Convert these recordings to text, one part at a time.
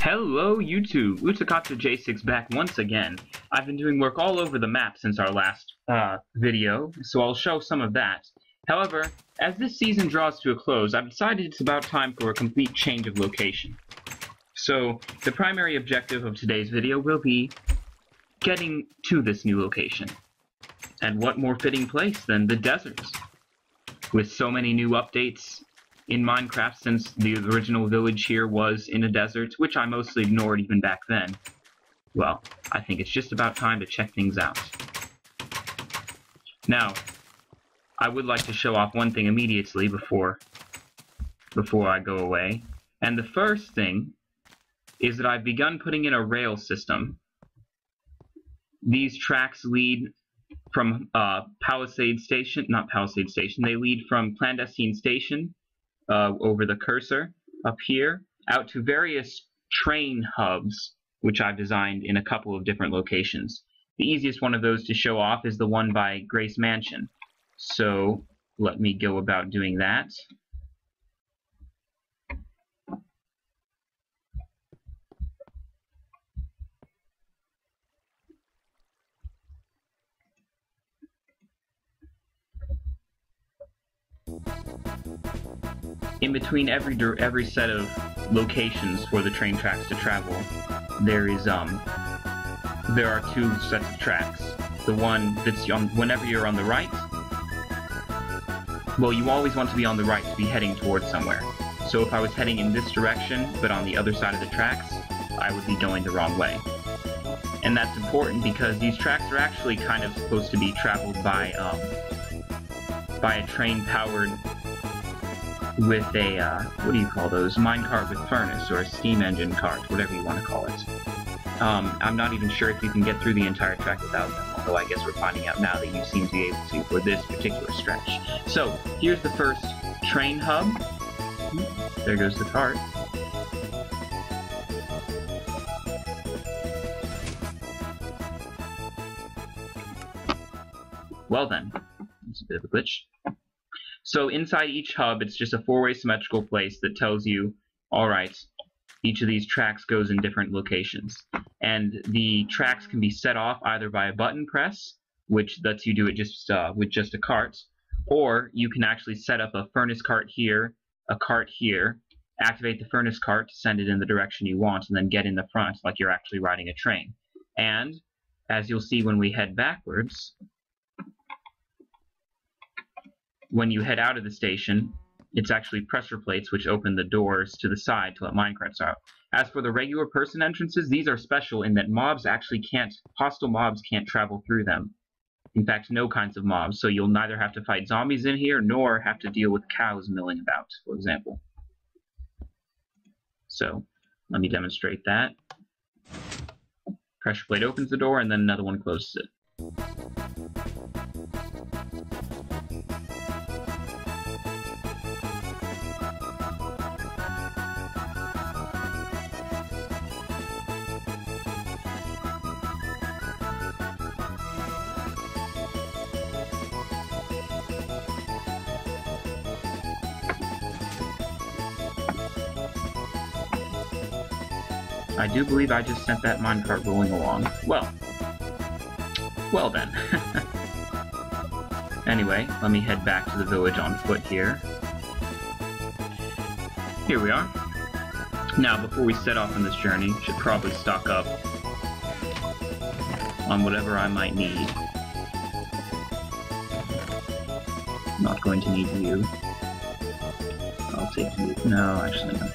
Hello YouTube, Utakata J6 back once again. I've been doing work all over the map since our last video, so I'll show some of that. However, as this season draws to a close, I've decided it's about time for a complete change of location. So, the primary objective of today's video will be getting to this new location. And what more fitting place than the deserts? With so many new updates in Minecraft since the original village here was in a desert, which I mostly ignored even back then. Well, I think it's just about time to check things out. Now, I would like to show off one thing immediately before I go away. And the first thing is that I've begun putting in a rail system. These tracks lead from Palisade Station, not Palisade Station, they lead from Clandestine Station over the cursor up here out to various train hubs, which I've designed in a couple of different locations. The easiest one of those to show off is the one by Grace Mansion. So let me go about doing that. In between every set of locations for the train tracks to travel, there are two sets of tracks. The one that's whenever you're on the right, well, you always want to be on the right to be heading towards somewhere. So if I was heading in this direction, but on the other side of the tracks, I would be going the wrong way. And that's important because these tracks are actually kind of supposed to be traveled by a train powered with a, what do you call those? Minecart with furnace, or a steam engine cart, whatever you want to call it. I'm not even sure if you can get through the entire track without them, although I guess we're finding out now that you seem to be able to for this particular stretch. So, here's the first train hub. There goes the cart. Well then, it's a bit of a glitch. So inside each hub, it's just a four-way symmetrical place that tells you, alright, each of these tracks goes in different locations. And the tracks can be set off either by a button press, which lets you do it just with just a cart, or you can actually set up a furnace cart here, a cart here, activate the furnace cart to send it in the direction you want, and then get in the front like you're actually riding a train. And, as you'll see when we head backwards, when you head out of the station, it's actually pressure plates which open the doors to the side to let minecarts out. As for the regular person entrances, these are special in that hostile mobs can't travel through them. In fact, no kinds of mobs, so you'll neither have to fight zombies in here, nor have to deal with cows milling about, for example. So, let me demonstrate that. Pressure plate opens the door, and then another one closes it. I do believe I just sent that minecart rolling along. Well then. Anyway, let me head back to the village on foot here. Here we are. Now, before we set off on this journey, should probably stock up on whatever I might need. I'm not going to need you. I'll take you. No, actually no.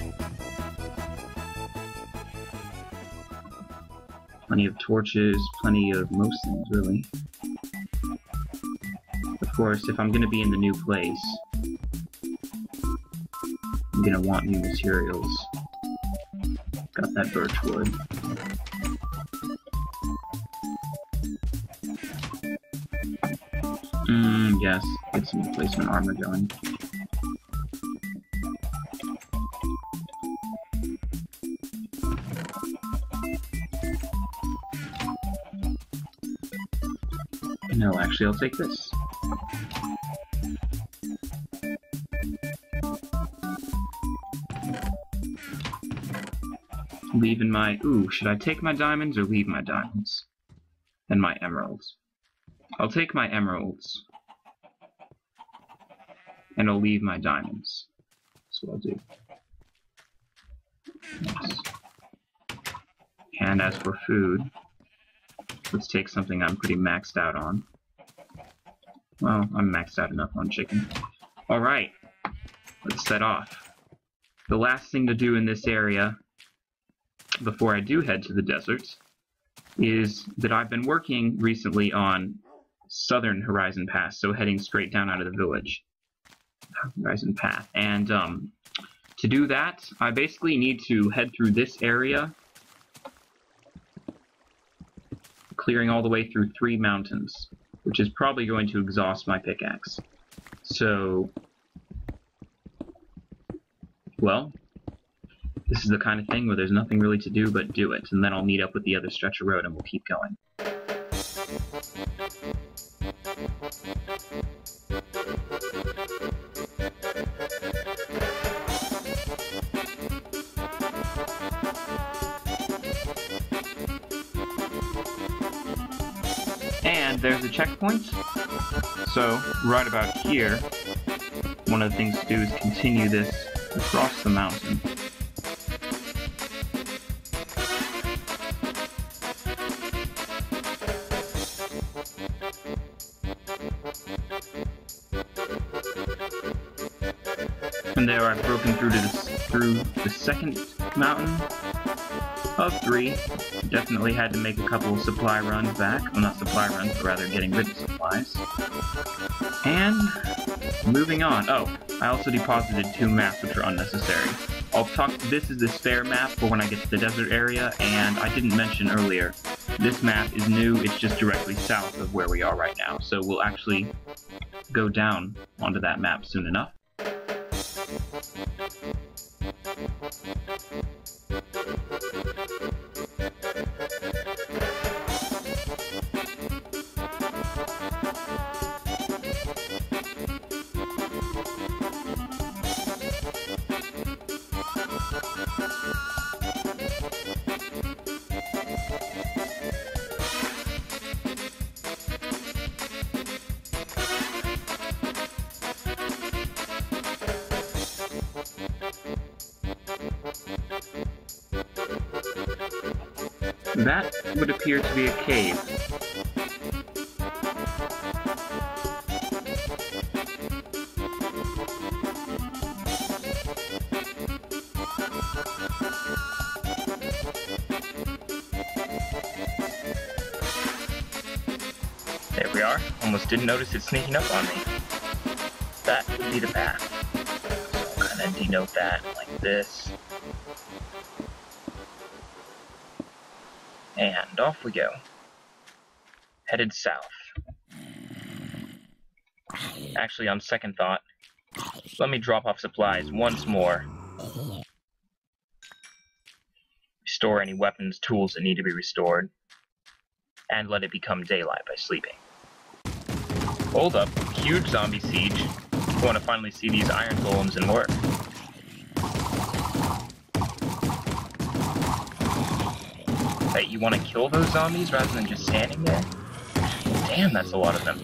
Plenty of torches, plenty of most things, really. Of course, if I'm going to be in the new place, I'm going to want new materials. Got that birch wood. Yes, get some replacement armor going. No, actually, I'll take this. Leaving my... Ooh, should I take my diamonds or leave my diamonds? And my emeralds. I'll take my emeralds. And I'll leave my diamonds. That's what I'll do. Yes. And as for food, let's take something I'm pretty maxed out on. Well, I'm maxed out enough on chicken. Alright, let's set off. The last thing to do in this area, before I do head to the desert, is that I've been working recently on Southern Horizon Pass, so heading straight down out of the village. Horizon Path. And to do that, I basically need to head through this area, clearing all the way through 3 mountains, which is probably going to exhaust my pickaxe. So, well, this is the kind of thing where there's nothing really to do but do it, and then I'll meet up with the other stretch of road and we'll keep going. And there's a checkpoint. So, right about here, one of the things to do is continue this across the mountain. And there I've broken through the second mountain of 3. Definitely had to make a couple of supply runs back. Well, not supply runs, but rather getting rid of supplies. And moving on. Oh, I also deposited 2 maps which are unnecessary. This is the spare map for when I get to the desert area, and I didn't mention earlier, this map is new, it's just directly south of where we are right now, so we'll actually go down onto that map soon enough. That would appear to be a cave. There we are. Almost didn't notice it sneaking up on me. That would be the path. So I'll kind of denote that like this. And off we go. Headed south. Actually, on second thought, let me drop off supplies once more. Restore any weapons, tools that need to be restored. And let it become daylight by sleeping. Hold up, huge zombie siege. I want to finally see these iron golems in work. Hey, you want to kill those zombies rather than just standing there? Damn, that's a lot of them.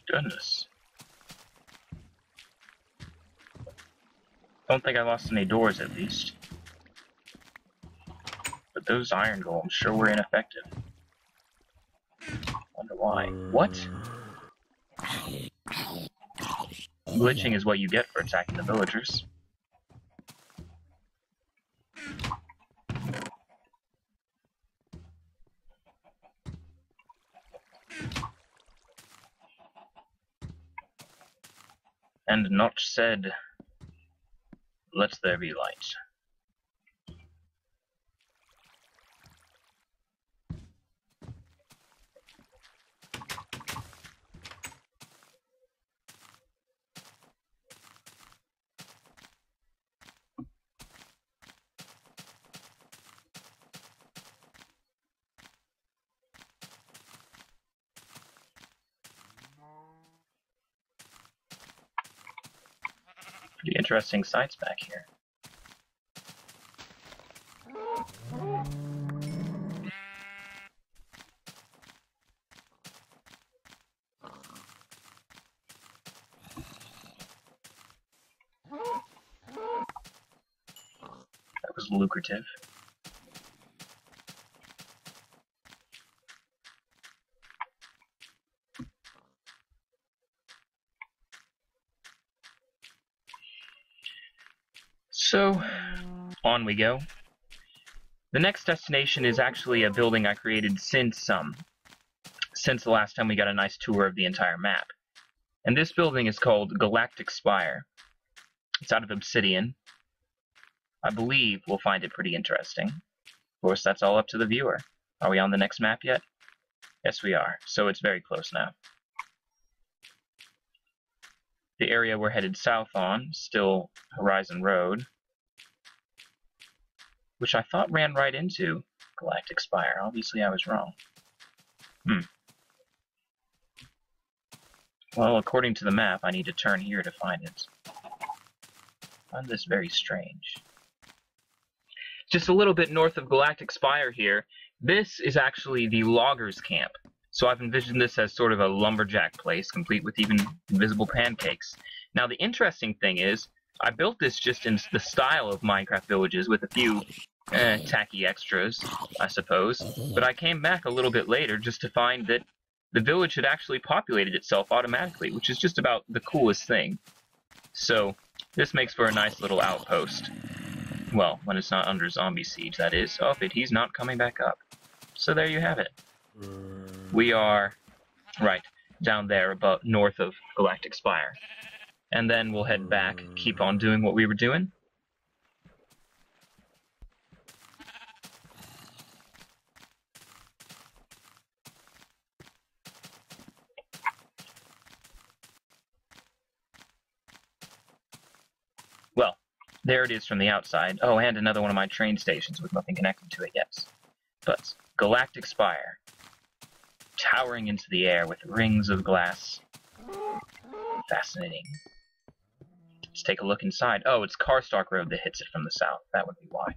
Goodness. Don't think I lost any doors, at least. But those iron golems sure were ineffective. Wonder why. What? Glitching is what you get for attacking the villagers. And Notch said, "Let there be light." Pretty interesting sights back here. That was lucrative. So, on we go. The next destination is actually a building I created since the last time we got a nice tour of the entire map. And this building is called Galactic Spire. It's out of obsidian. I believe we'll find it pretty interesting. Of course, that's all up to the viewer. Are we on the next map yet? Yes, we are. So it's very close now. The area we're headed south on, still Horizon Road, which I thought ran right into Galactic Spire. Obviously, I was wrong. Well, according to the map, I need to turn here to find it. I find this very strange. Just a little bit north of Galactic Spire here, this is actually the loggers' camp. So I've envisioned this as sort of a lumberjack place, complete with even invisible pancakes. Now the interesting thing is, I built this just in the style of Minecraft villages with a few tacky extras, I suppose. But I came back a little bit later just to find that the village had actually populated itself automatically, which is just about the coolest thing. So this makes for a nice little outpost. Well, when it's not under zombie siege, that is. Oh, but he's not coming back up. So there you have it. We are right down there about north of Galactic Spire. And then we'll head back, keep on doing what we were doing. Well, there it is from the outside. Oh, and another one of my train stations with nothing connected to it yet. But Galactic Spire, towering into the air with rings of glass. Fascinating. Let's take a look inside. Oh, it's Carstalk Road that hits it from the south. That would be why.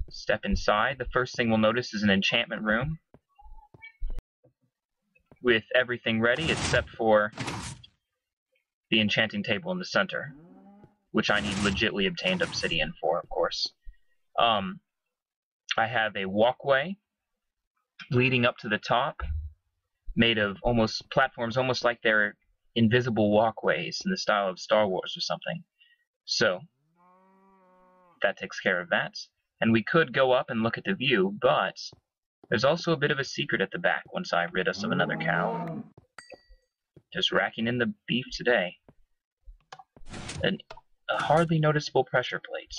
Step inside. The first thing we'll notice is an enchantment room with everything ready except for the enchanting table in the center, which I need legitly obtained obsidian for, of course. I have a walkway leading up to the top, made of platforms almost like they're invisible walkways in the style of Star Wars or something. So that takes care of that. And we could go up and look at the view, but there's also a bit of a secret at the back once I rid us of another cow. Just racking in the beef today. And a hardly noticeable pressure plate,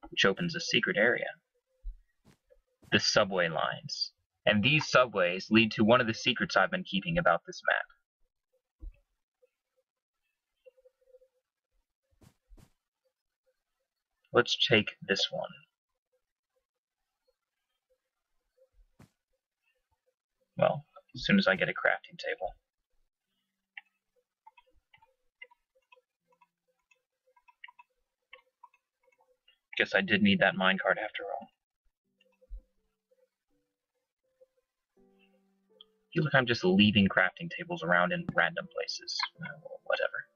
which opens a secret area. The subway lines. And these subways lead to one of the secrets I've been keeping about this map. Let's take this one. Well, as soon as I get a crafting table. Guess I did need that minecart after all. I feel like I'm just leaving crafting tables around in random places. Whatever.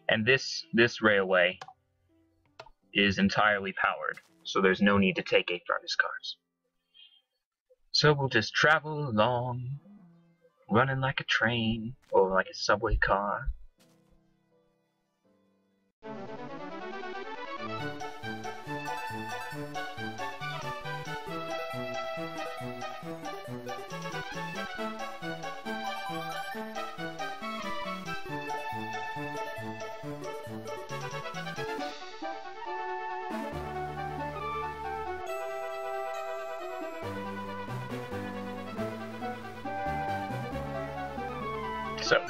And this railway is entirely powered, so there's no need to take 8 furnace cars. So we'll just travel along, running like a train, or like a subway car. So,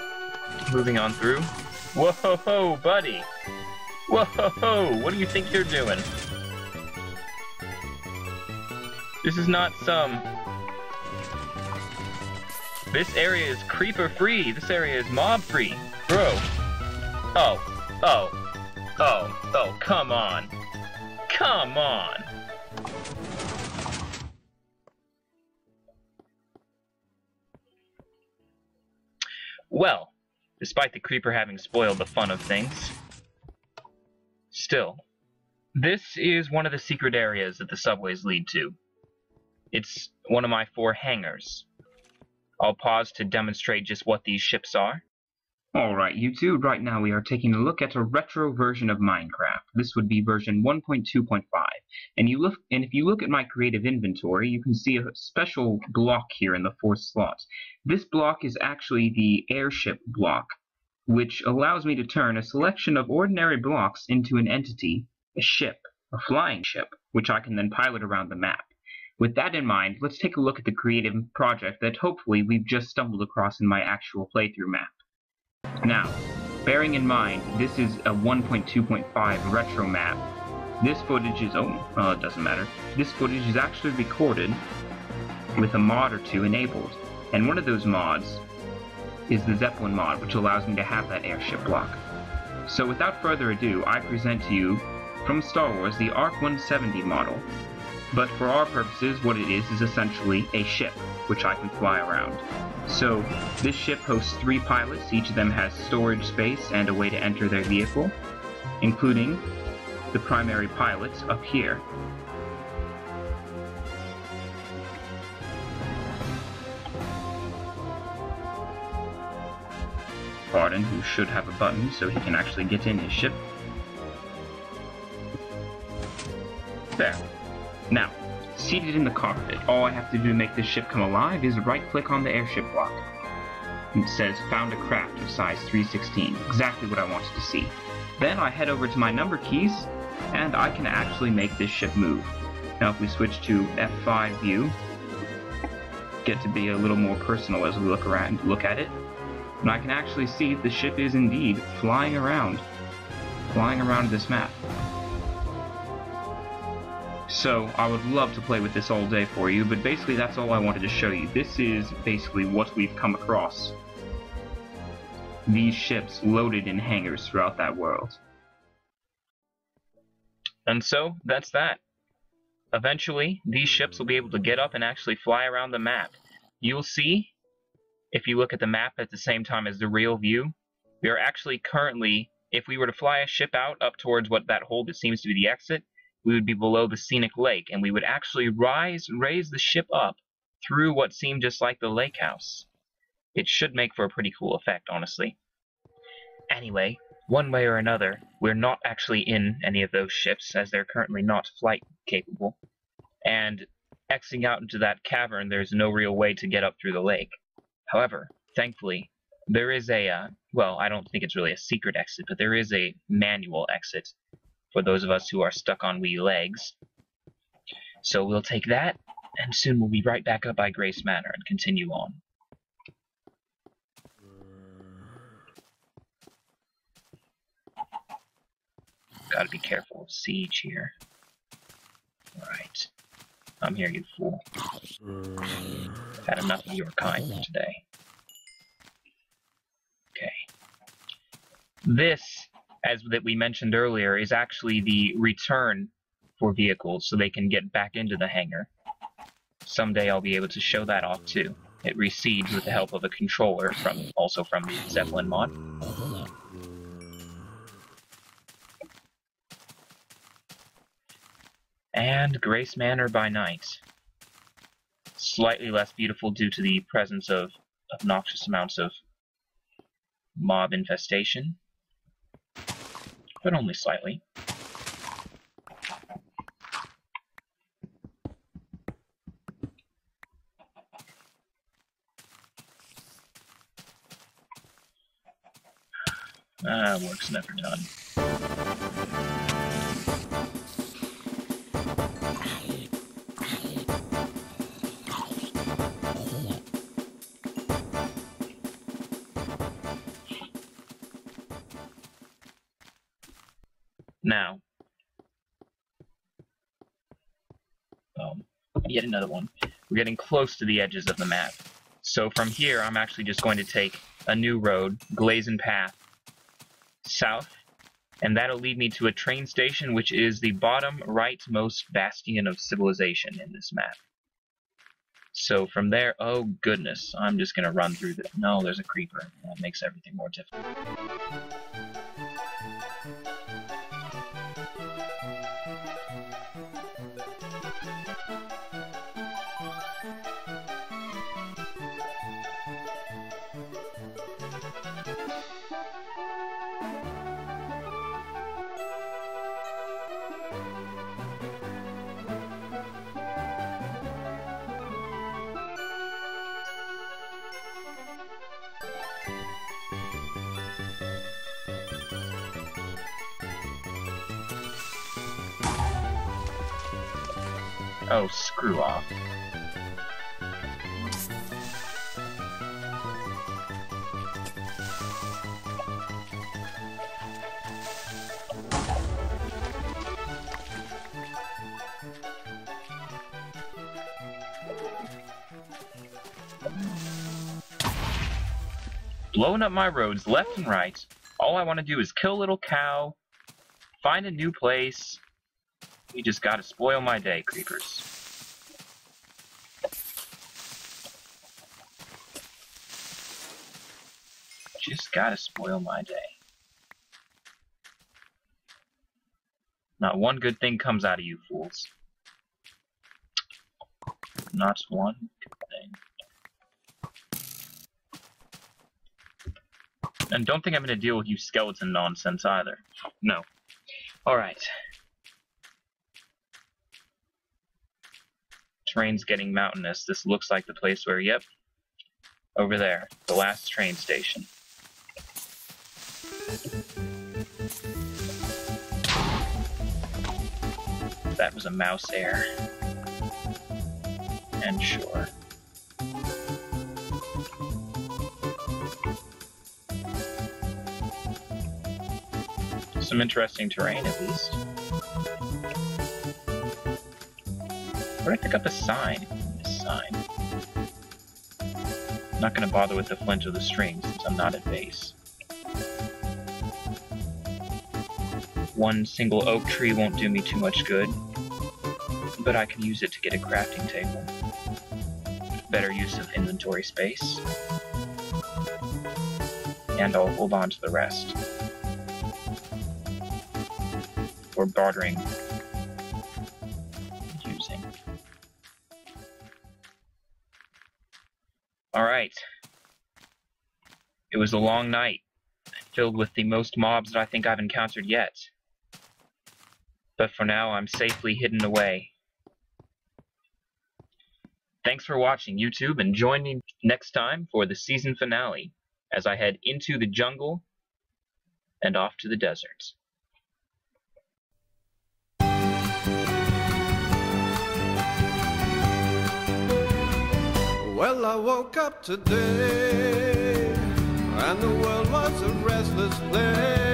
moving on through, Whoa, buddy! Whoa, what do you think you're doing? This is not some... This area is creeper-free. This area is mob-free. Bro. Oh, come on. Come on. Well, despite the creeper having spoiled the fun of things, still, this is one of the secret areas that the subways lead to. It's one of my 4 hangars. I'll pause to demonstrate just what these ships are. Alright, YouTube, right now we are taking a look at a retro version of Minecraft. This would be version 1.2.5. And if you look at my creative inventory, you can see a special block here in the 4th slot. This block is actually the airship block, which allows me to turn a selection of ordinary blocks into an entity, a ship, a flying ship, which I can then pilot around the map. With that in mind, let's take a look at the creative project that hopefully we've just stumbled across in my actual playthrough map. Now, bearing in mind, this is a 1.2.5 retro map, this footage is, it doesn't matter. This footage is actually recorded with a mod or 2 enabled, and one of those mods is the Zeppelin mod, which allows me to have that airship block. So without further ado, I present to you, from Star Wars, the ARC 170 model. But for our purposes, what it is essentially a ship, which I can fly around. So, this ship hosts 3 pilots, each of them has storage space and a way to enter their vehicle, including the primary pilot up here. Pardon, who should have a button so he can actually get in his ship. There. Now, seated in the cockpit, all I have to do to make this ship come alive is right-click on the airship block. It says, found a craft of size 316, exactly what I wanted to see. Then I head over to my number keys, and I can actually make this ship move. Now if we switch to F5 view, get to be a little more personal as we look at it, and I can actually see the ship is indeed flying around this map. So, I would love to play with this all day for you, but basically that's all I wanted to show you. This is basically what we've come across. These ships loaded in hangars throughout that world. And so, that's that. Eventually, these ships will be able to get up and actually fly around the map. You'll see, if you look at the map at the same time as the real view, we are actually currently, if we were to fly a ship out up towards what that hole that seems to be the exit, we would be below the scenic lake, and we would actually raise the ship up through what seemed just like the lake house. It should make for a pretty cool effect, honestly. Anyway, one way or another, we're not actually in any of those ships, as they're currently not flight capable. And Xing out into that cavern, there's no real way to get up through the lake. However, thankfully, there is a, well, I don't think it's really a secret exit, but there is a manual exit for those of us who are stuck on wee legs. So we'll take that, and soon we'll be right back up by Grace Manor and continue on. Gotta be careful of siege here. Alright. I'm here, you fool. Had enough of your kind for today. Okay. This, as that we mentioned earlier, is actually the return for vehicles so they can get back into the hangar. Someday I'll be able to show that off too. It recedes with the help of a controller also from the Zeppelin mod. And Grace Manor by night. Slightly less beautiful due to the presence of obnoxious amounts of mob infestation. But only slightly. Work's never done. yet another one. We're getting close to the edges of the map. So from here, I'm actually just going to take a new road, Glazon Path, south, and that'll lead me to a train station, which is the bottom rightmost bastion of civilization in this map. So from there, oh goodness, I'm just going to run through the... No, there's a creeper. That makes everything more difficult. Oh, screw off. Blowing up my roads left and right. All I want to do is kill a little cow, find a new place. You just gotta spoil my day, creepers. Just gotta spoil my day. Not one good thing comes out of you fools. Not one good thing. And don't think I'm gonna deal with you skeleton nonsense either. No. Alright. Terrain's getting mountainous. This looks like the place where, yep, over there, the last train station. That was a mouse error. And sure. Some interesting terrain, at least. Where did I pick up a sign? This sign. I'm not going to bother with the flint or the string since I'm not at base. One single oak tree won't do me too much good, but I can use it to get a crafting table. Better use of inventory space. And I'll hold on to the rest. For bartering. Using. Alright. It was a long night, filled with the most mobs that I think I've encountered yet. But for now, I'm safely hidden away. Thanks for watching, YouTube, and join me next time for the season finale, as I head into the jungle and off to the desert. Well, I woke up today, and the world was a restless place.